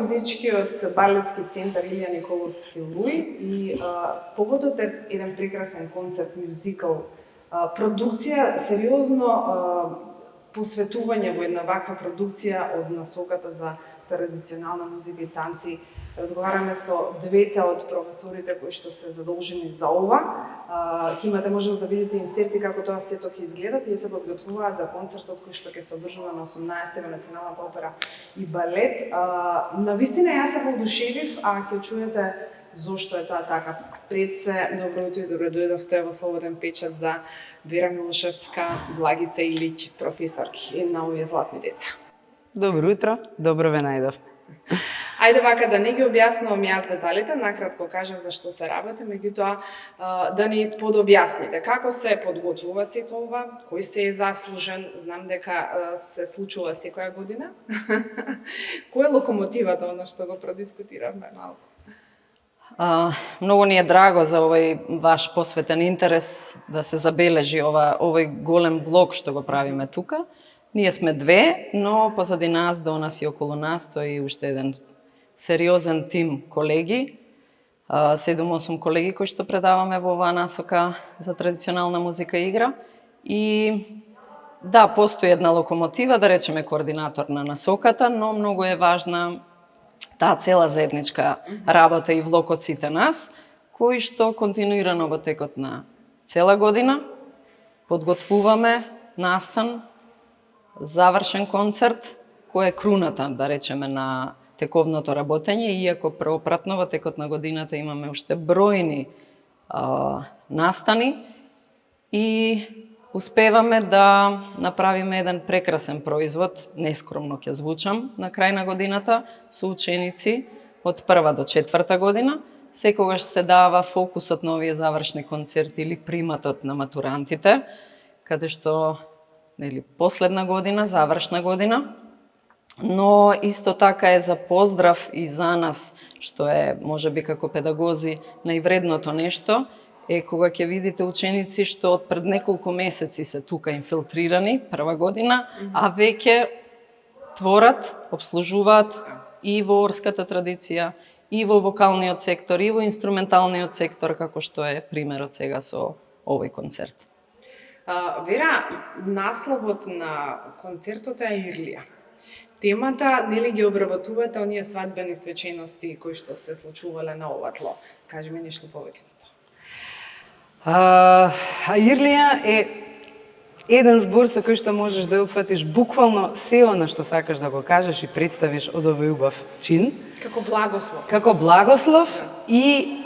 музичкиот балетски центар Илија Николовски Луј и поводот е еден прекрасен концерт, мюзикал, продукција, сериозно посветување во една ваква продукција од насоката за традиционална музика и танци. Разговараме со двете од професорите кои што се задолжени за ова. Ќе имате можност да видите инсерти како тоа сето ќе изгледа. Тие се подготвуваат за концертот кој што ќе се одржува на 18 во Националната опера и балет. Навистина јас се воодушевив, а ќе чуете зошто е тоа така. Пред се, добро утро и добро дојдовте во Слободен печат за Вера Милошевска, Благица Илиќ, професорки на овие златни деца. Добро утро, добро ве најдов. Ајде вака да не ги објаснувам јас деталите, накратко кажав за што се работи, меѓутоа да ни подобјасните како се подготвува сето ова, кој се е заслужен, знам дека се случува секоја година. Кој е локомотивата, она што го продискутиравме малку? Многу ни е драго за овој ваш посветен интерес да се забележи овој голем влог што го правиме тука. Ние сме две, но позади нас, до нас и околу нас стои уште еден сериозен тим колеги, 7-8 колеги кои што предаваме во оваа насока за традиционална музика и игра. И да, постои една локомотива, да речеме координатор на насоката, но многу е важна таа цела заедничка работа и влог од сите нас, кои што континуирано во текот на цела година подготвуваме настан, завршен концерт, кој е круната, да речеме, на тековното работење, иако преопратно во текот на годината имаме уште бројни настани и успеваме да направиме еден прекрасен производ, нескромно ќе звучам, на крај на годината, со ученици од 1 до 4 година. Секогаш се дава фокусот на овие завршни концерти или приматот на матурантите, каде што последна година, завршна година, но исто така е за поздрав и за нас, што е, можеби како педагози, највредното нешто, е кога ќе видите ученици што од пред неколку месеци се тука инфилтрирани, прва година, а веќе творат, обслужуваат и во орската традиција, и во вокалниот сектор, и во инструменталниот сектор, како што е примерот сега со овој концерт. Вера, насловот на концертот е Ирлија. Темата, нели ги обработувате оние свадбени свечености кои што се случувале на ова тло? Кажи ми нешто повеќе за тоа. Ирлија е еден збор со кој што можеш да опфатиш буквално сео на што сакаш да го кажеш и представиш од овој убав чин. Како благослов. Како благослов и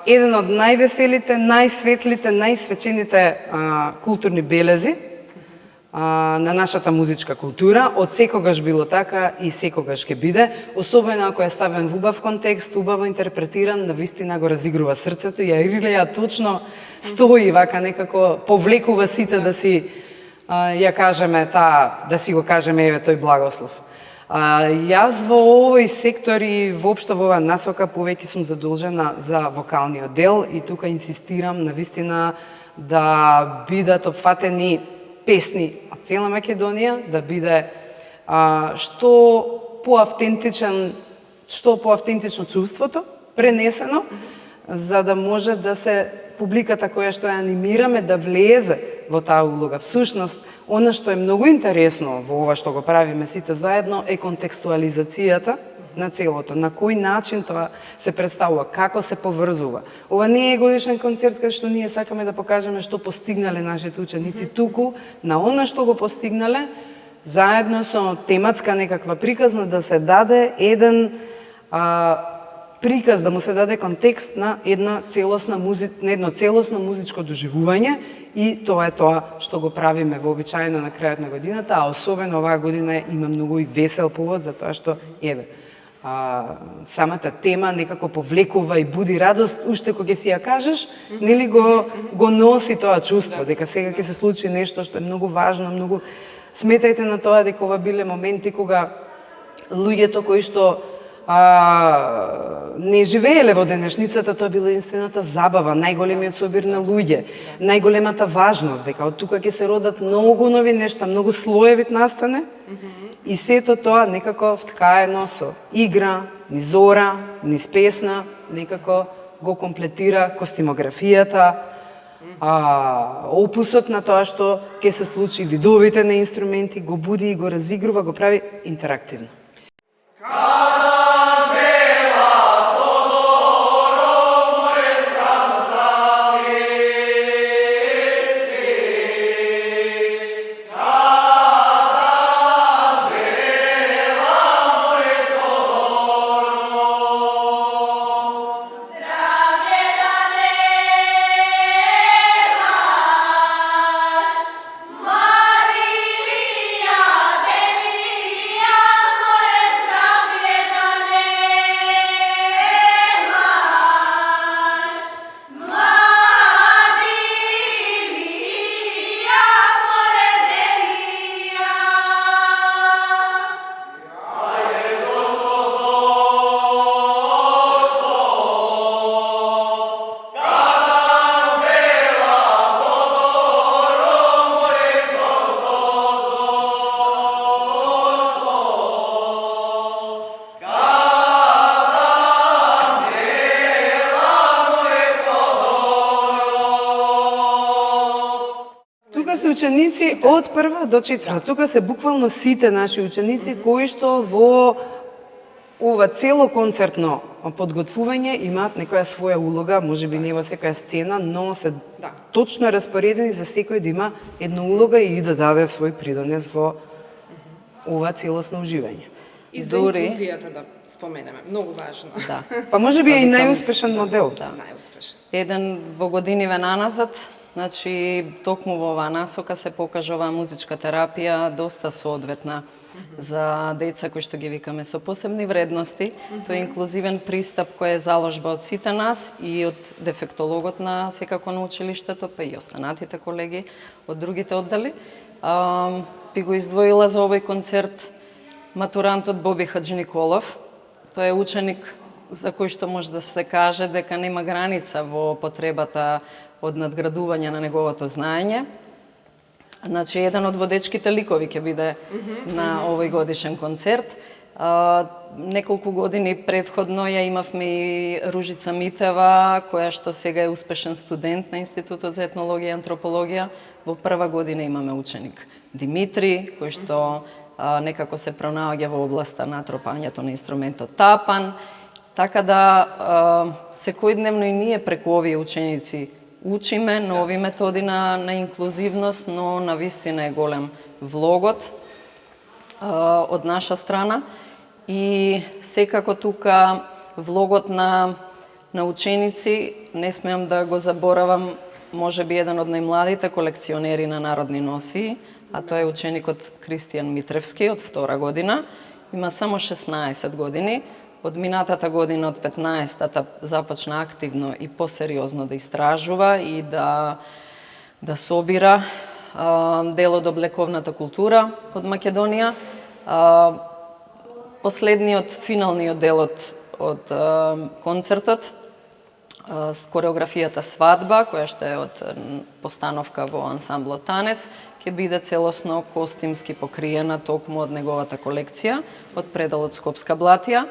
еден од највеселите, најсветлите, најсвечените културни белези на нашата музичка култура. Од секогаш било така и секогаш ќе биде, особено ако е ставен во убав контекст, убаво интерпретиран, навистина го разигрува срцето и Ирлија точно стои вака некако повлекува сите да си ја кажеме да си го кажеме еве тој благослов. Јас во овој сектор и воопшто во оваа насока повеќе сум задолжена за вокалниот дел и тука инсистирам навистина да бидат опфатени песни од цела Македонија, да биде што поавтентично чувството пренесено, за да може да се публиката која што ја анимираме да влезе во таа улога. Всушност, она што е многу интересно во ова што го правиме сите заедно е контекстуализацијата на целото, на кој начин тоа се представува, како се поврзува. Ова не е годишен концерт каде што ние сакаме да покажеме што постигнале нашите ученици, туку на она што го постигнале, заедно со тематска некаква приказна да се даде еден приказ, да му се даде контекст на едно целосно музичко доживување и тоа е тоа што го правиме вообичаено на крајот на годината, а особено оваа година има многу и весел повод за тоа што самата тема некако повлекува и буди радост, уште кога си ја кажеш, нели го носи тоа чувство, дека сега ќе се случи нешто што е многу важно, многу. Сметајте на тоа дека ова биле моменти кога луѓето кои што не живееле во денешницата, тоа било единствената забава, најголемиот собир на луѓе, најголемата важност, дека од тука ќе се родат многу нови нешта, многу слоеви настане, и сето тоа некако вткаено со игра, низ зора, низ песна, некако го комплетира костимографијата, опусот на тоа што ќе се случи, видовите на инструменти, го буди и го разигрува, го прави интерактивно. Тука се ученици од прва до четврта. Тука се буквално сите наши ученици кои што во ова цело концертно подготвување имаат некоја своја улога, можеби не во секоја сцена, но се точно распоредени за секој да има една улога и да даде свој придонес во ова целосно уживање. И за инклузијата да споменеме, многу важно. Да. Па можеби е и најуспешен модел. Да. Најуспешен. Еден во годиниве наназад, значи токму во оваа насока се покажува музичка терапија доста соодветна за деца кои што ги викаме со посебни вредности. Тоа е инклузивен пристап кој е заложба од сите нас и од дефектологот на секако на училиштето, па и останатите колеги од другите оддели. Би го издвоила за овој концерт матурантот Боби Хаджи Николов. Тој е ученик за кој што може да се каже дека нема граница во потребата од надградување на неговото знаење. Значи, еден од водечките ликови ќе биде на овој годишен концерт. Неколку години предходно ја имавме и Ружица Митева, која што сега е успешен студент на Институтот за етнологија и антропологија. Во прва година имаме ученик Димитри, кој што некако се пронаоѓа во областа на тропањето на инструментот тапан. Така да, секојдневно и ние преку овие ученици учиме нови методи на инклузивност, но на вистина е голем влогот од наша страна. И секако тука влогот на ученици, не смеам да го заборавам, може би еден од најмладите колекционери на народни носии, а тоа е ученикот Кристијан Митревски од втора година. Има само 16 години. Од минатата година, од 15-та, започна активно и посериозно да истражува и да собира дел од облековната култура од Македонија. Последниот, финалниот дел од концертот, с кореографијата Свадба, која што е од постановка во ансамблот Танец, ќе биде целосно костимски покриена токму од неговата колекција, од пределот Скопска блатија.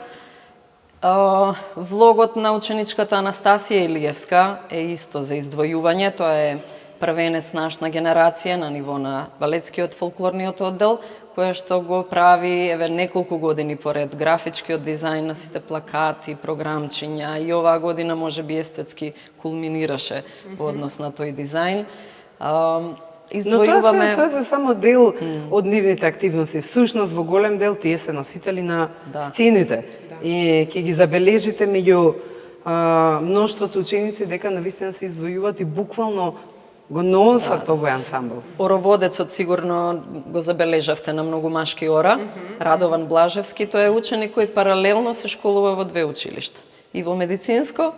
Влогот на ученичката Анастасија Илиевска е исто за издвојување. Тоа е првенец нашна генерација на ниво на балетскиот фолклорниот оддел, која што го прави неколку години поред графичкиот дизајн на сите плакати, програмчиња, и оваа година можеби естетски кулминираше во однос на тој дизајн. Но тоа се само дел од нивните активности. Всушност, во голем дел тие се носители на сцените. И ќе ги забележите меѓу мноштвото ученици дека навистина се издвојуваат и буквално го носат овој ансамбл. Ороводецот сигурно го забележавте на многу машки ора. Радован Блажевски, тој е ученик кој паралелно се школува во две училишта. И во медицинско,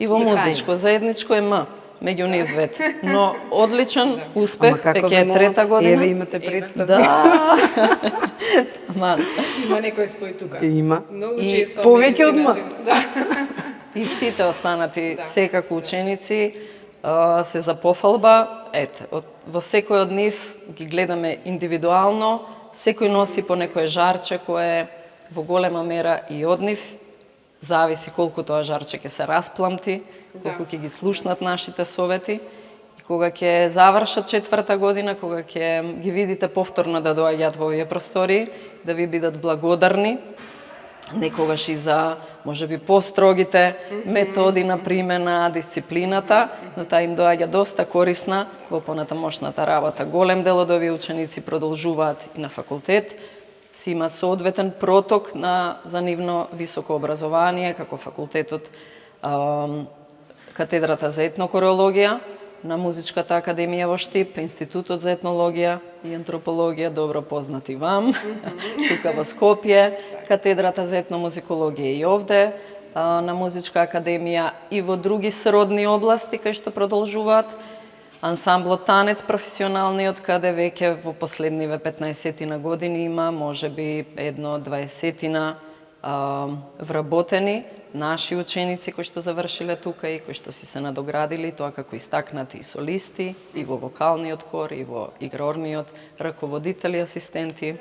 и во музичко. Заедничко е М. меѓу нив двете. Но одличен успех, Ама како веќе ве е молам, трета година. Еве имате представа. Да. Ма, Има некој спој тука. Има. Многу И често. повеќе од ма. Да. и сите останати секако ученици се за пофалба. Ете, во секој од нив ги гледаме индивидуално, секој носи по некое жарче кое во голема мера и од нив зависи колку тоа жарче ќе се распламти, колку ќе ги слушнат нашите совети. И кога ќе завршат четврта година, кога ќе ги видите повторно да доаѓаат во овие простори, да ви бидат благодарни, некогаш и за, можеби, построгите методи на примена, дисциплината, но таа им доаѓа доста корисна во понатамошната работа. Голем дел од овие ученици продолжуваат и на факултет, си има соодветен проток за нивно високо образование, како факултетот, катедрата за етнокореологија, на Музичката академија во Штип, Институтот за етнологија и антропологија, добро познати вам, тука во Скопје, катедрата за етномузикологија и овде, на Музичка академија и во други сродни области кај што продолжуваат. Ансамблот Танец професионалниот, каде веќе во последниве 15 години има, можеби 1-20 вработени наши ученици кои што завршиле тука и кои што си се надоградили, тоа како истакнати и солисти, и во вокалниот хор, и во игрорниот, раководители, асистенти.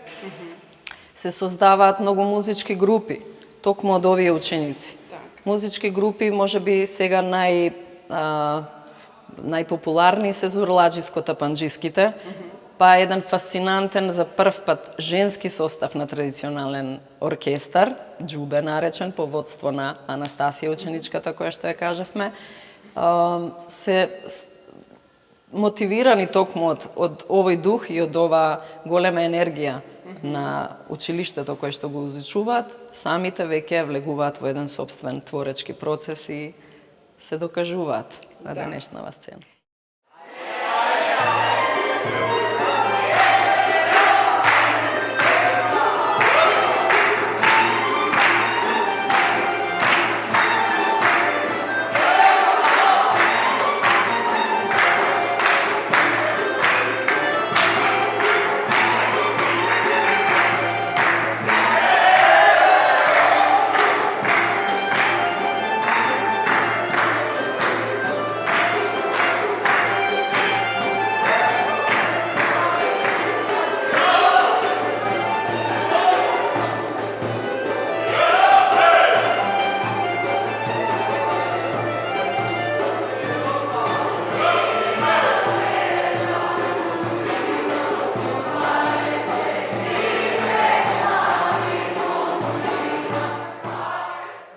Се создаваат многу музички групи, токму од овие ученици. Музички групи, можеби сега најпопуларни се зурладжиско-тапанџиските, па еден фасцинантен за прв пат женски состав на традиционален оркестар, џубе наречен, по водство на Анастасија ученичката, која што ја кажавме, се мотивирани токму од овој дух и од ова голема енергија на училиштето кое што го изучуваат, самите веќе влегуваат во еден сопствен творечки процес и се докажуваат на денешнава сцена.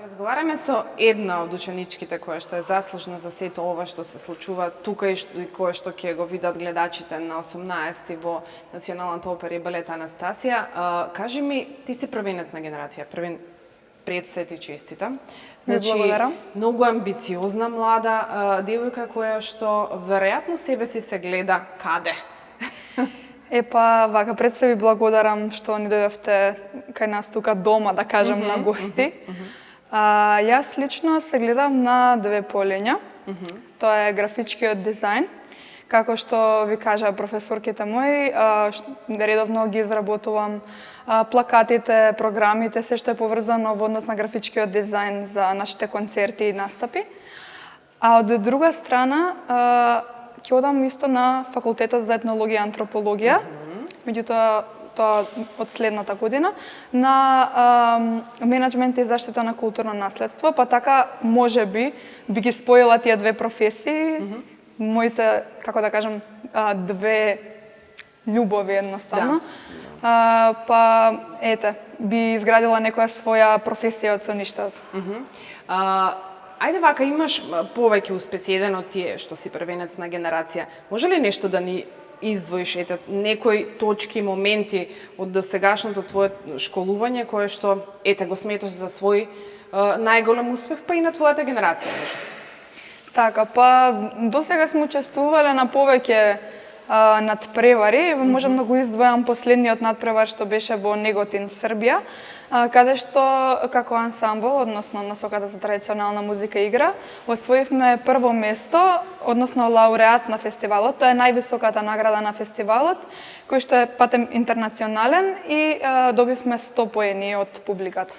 Разговараме со една од ученичките која што е заслужна за сето ова што се случува тука и кое што ќе го видат гледачите на 18 во Националната опера и балет Анастасија. Кажи ми, ти си првенец на генерација, првен пред се ти честитам. Благодарам. Многу амбициозна млада девојка која што веројатно себе си се гледа каде. Епа, вака, пред се ви благодарам што ни дојдовте кај нас тука дома, да кажем, на гости. Јас лично се гледам на две полења. Тоа е графичкиот дизајн. Како што ви кажа професорките мои, редовно ги изработувам плакатите, програмите, се што е поврзано во однос на графичкиот дизајн за нашите концерти и настапи. А од друга страна, ќе одам исто на факултетот за етнологија и антропологија, меѓутоа тоа од следната година, на менеджмент и заштита на културно наследство, па така можеби би ги споила тие две професии, моите, како да кажем, две љубови едноставно. Па ете, би изградила некоја своја професија од со ништо. Ајде вака, имаш повеќе успеси, еден од тие што си првенец на генерација. Може ли нешто да ни издвоиш, ете, некои точки, моменти од досегашното твое школување, кое што, ете, го сметаш за свој најголем успех, па и на твојата генерација, може? Така, па досега сме учествувале на повеќе надпревари. Можам да го издвојам последниот надпревар што беше во Неготин, Србија, каде што како ансамбл, односно насоката за традиционална музика и игра, освоивме прво место, односно лауреат на фестивалот. Тоа е највисоката награда на фестивалот, кој што е патем интернационален и добивме 100 поени од публиката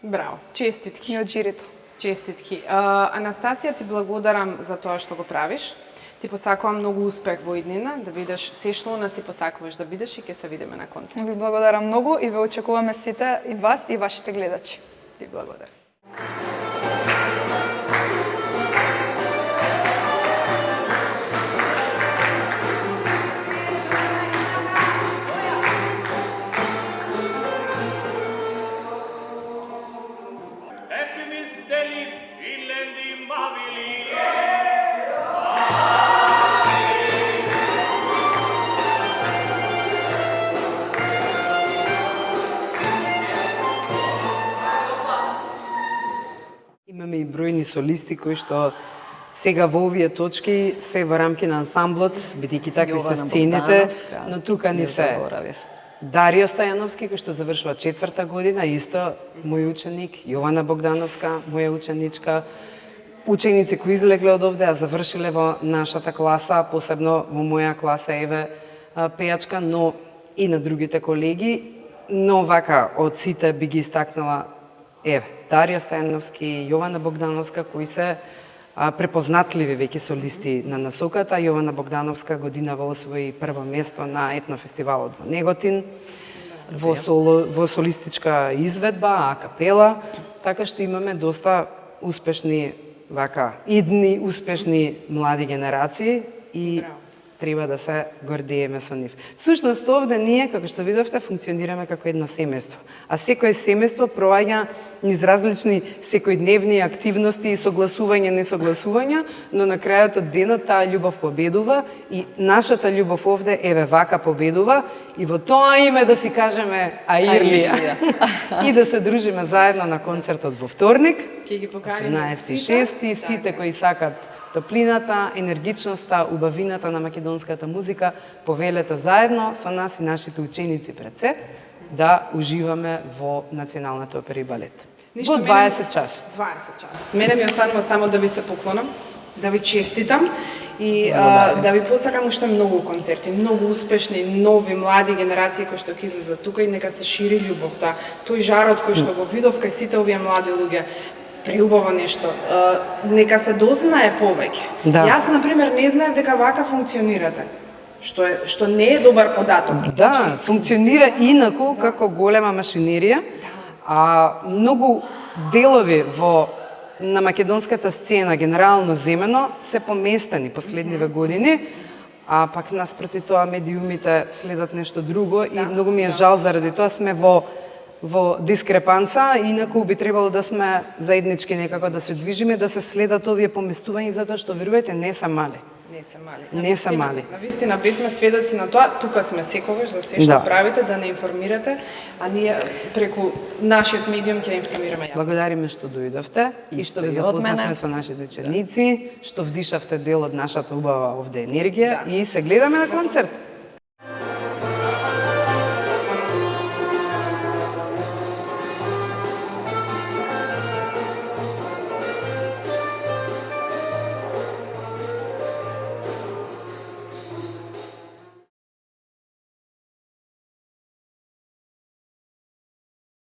Браво, честитки. и од жирито. Честитки. Анастасија, ти благодарам за тоа што го правиш. Ти посакувам многу успех во иднина, да бидеш се што нас си посакуваш да бидеш и ќе се видиме на концерт. Ви благодарам многу и ве очекуваме сите, и вас и вашите гледачи. Ти благодарам. Epimis delit illendi mavili. Имаме и бројни солисти кои што сега во овие точки се во рамки на ансамблот, бидејќи такви се Јована сцените, Богдановска, но тука ни не се заборавив. Дарио Стајановски, кој што завршува 4-та година, исто мој ученик, Јована Богдановска, моја ученичка, ученици кои излегле од овде, а завршиле во нашата класа, посебно во моја класа Еве пејачка, но и на другите колеги, но вака од сите би ги истакнала Дарио Стајановски, Јована Богдановска, кои се препознатливи веќе солисти на насоката. Јована Богдановска годинава освои прво место на етнофестивалот во Неготин, во солистичка изведба, акапела, така што имаме доста успешни вака идни успешни млади генерации и треба да се гордееме со нив. Всушност овде ние, како што видовте, функционираме како едно семејство. А секое семејство проаѓа низ различни секојдневни активности и согласување, несогласувања, но на крајот од денот таа љубов победува и нашата љубов овде еве вака победува и во тоа име да си кажеме Аирлија и да се дружиме заедно на концертот во вторник, Ќе ги поканиме 18.6. Сите кои сакат топлината, енергичноста, убавината на македонската музика, повелете заедно со нас и нашите ученици пред се да уживаме во Националната опера и балет. Во 20 часот. 20 часот. Мене ми останува само да ви се поклонам, да ви честитам и да ви посакам уште многу концерти, многу успешни, нови, млади генерации кои што ќе излезат тука и нека се шири љубовта. Тој жарот кој што го видов кај сите овие млади луѓе, преубаво нешто. Нека се дознае повеќе. Да. Јас, например, не знаев дека вака функционирате, што не е добар податок. Да, функционира инаку како голема машинерија, а многу делови на македонската сцена, генерално земено, се поместени последниве години, а пак наспроти тоа медиумите следат нешто друго и многу ми е жал заради тоа сме во дискрепанца, инаку би требало да сме заеднички некако да се движиме, да се следат овие поместувања, затоа што верувајте не се мали. Не се мали. Не се мали. На вистина бевме сведоци на тоа, тука сме секогаш за се што Да. правите, да не информирате, а ние преку нашиот медиум ќе информираме јавноста. Благодариме што дојдовте и што ви Исто и од запознавме мене. со нашите ученици, што вдишавте дел од нашата убава овде енергија и се гледаме на концерт.